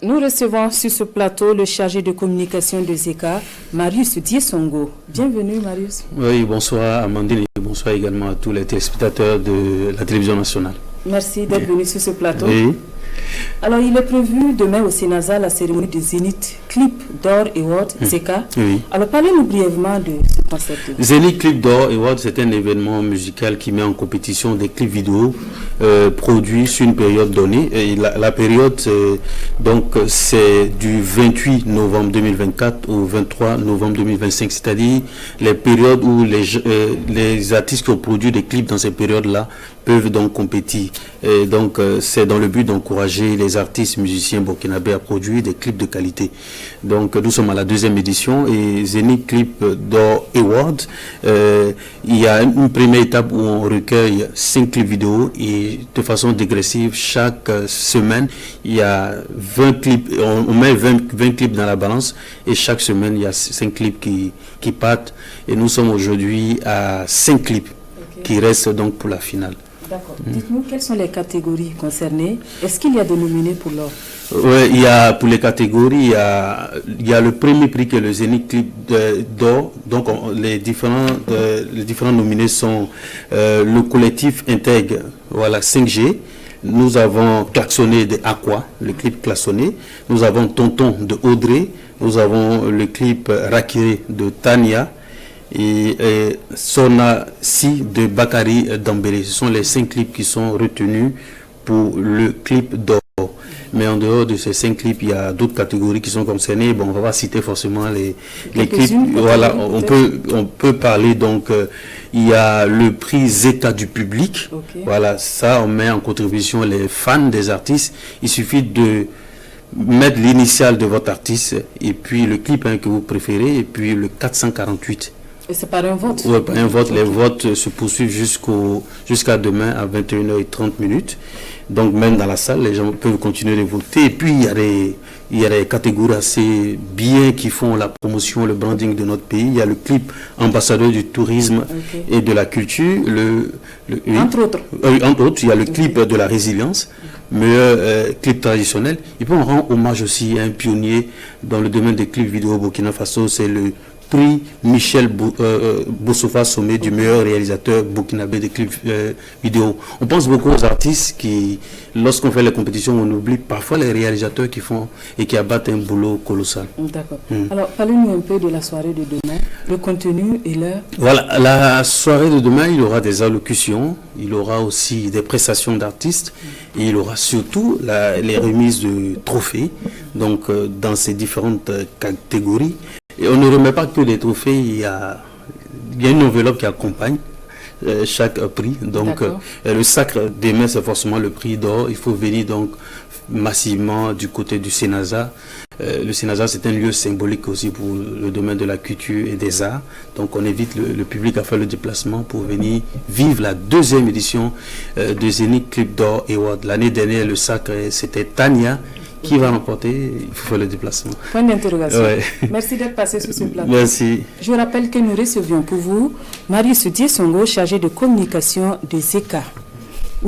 Nous recevons sur ce plateau le chargé de communication de Zeka, Marius Diesongo. Bienvenue Marius. Oui, bonsoir Amandine et bonsoir également à tous les téléspectateurs de la télévision nationale. Merci d'être venu sur ce plateau. Oui. Alors, il est prévu demain au Sénasa la cérémonie de Zénith Clip d'Or Award, Zeka. Oui. Alors, parlez-nous brièvement de ce concept. Zénith Clip d'Or Award, c'est un événement musical qui met en compétition des clips vidéo produits sur une période donnée. Et la période, c'est du 28 novembre 2024 au 23 novembre 2025, c'est-à-dire les périodes où les artistes qui ont produit des clips dans ces périodes-là peuvent donc compétir. Et donc, c'est dans le but d'encourager les artistes musiciens burkinabés à produire des clips de qualité. Donc, nous sommes à la 2e édition et Zénith Clip d'Or Award. Il y a une première étape où on recueille 5 clips vidéo et de façon dégressive, chaque semaine, il y a 20 clips, on met 20 clips dans la balance et chaque semaine, il y a 5 clips qui partent. Et nous sommes aujourd'hui à 5 clips qui restent donc pour la finale. D'accord. Dites-nous, quelles sont les catégories concernées? Est-ce qu'il y a des nominés pour l'or? Oui, il y a pour les catégories, il y a le premier prix que le Zénith Clip d'Or. Donc les différents nominés sont le collectif intègre, voilà, 5G. Nous avons Klaxonné de Aqua, le clip Klaxonné. Nous avons Tonton de Audrey. Nous avons le clip Rakiré de Tania. Et Sona Si de Bakary Dambélé. Ce sont les 5 clips qui sont retenus pour le clip d'or. Mais en dehors de ces 5 clips, il y a d'autres catégories qui sont concernées. Bon, on va pas citer forcément les clips. Voilà, on peut parler donc. Il y a le prix Zeka du public. Okay. Voilà, ça on met en contribution les fans des artistes. Il suffit de mettre l'initiale de votre artiste et puis le clip que vous préférez et puis le 448. Et c'est par un vote? Oui, par un vote. Les votes se poursuivent jusqu'à demain à 21h30. Donc même dans la salle, les gens peuvent continuer de voter. Et puis il y a des catégories assez bien qui font la promotion, le branding de notre pays. Il y a le clip ambassadeur du tourisme et de la culture. Entre autres. Entre autres, il y a le clip de la résilience. Meilleur clip traditionnel. Et puis on rend hommage aussi à un pionnier dans le domaine des clips vidéo au Burkina Faso. C'est le prix Michel Bossofa Sommet du meilleur réalisateur burkinabé de clips vidéo. On pense beaucoup aux artistes qui, lorsqu'on fait les compétitions, on oublie parfois les réalisateurs qui font et qui abattent un boulot colossal. D'accord. Alors, parlez-nous un peu de la soirée de demain, le contenu et l'heure. Voilà, la soirée de demain, il y aura des allocutions, il y aura aussi des prestations d'artistes et il y aura surtout les remises de trophées, donc dans ces différentes catégories. Et on ne remet pas que les trophées, il y a une enveloppe qui accompagne chaque prix. Donc le sacre demain, c'est forcément le prix d'or. Il faut venir donc massivement du côté du Sénasa. Le Sénasa, c'est un lieu symbolique aussi pour le domaine de la culture et des arts. Donc on invite le public à faire le déplacement pour venir vivre la 2e édition de Zénith Clip d'Or Award. L'année dernière, le sacre, c'était Tania. Qui va remporter? Il faut faire le déplacement. Point d'interrogation. Ouais. Merci d'être passé sur ce plateau. Merci. Je rappelle que nous recevions pour vous Marius Diesongo, chargé de communication de Zeka.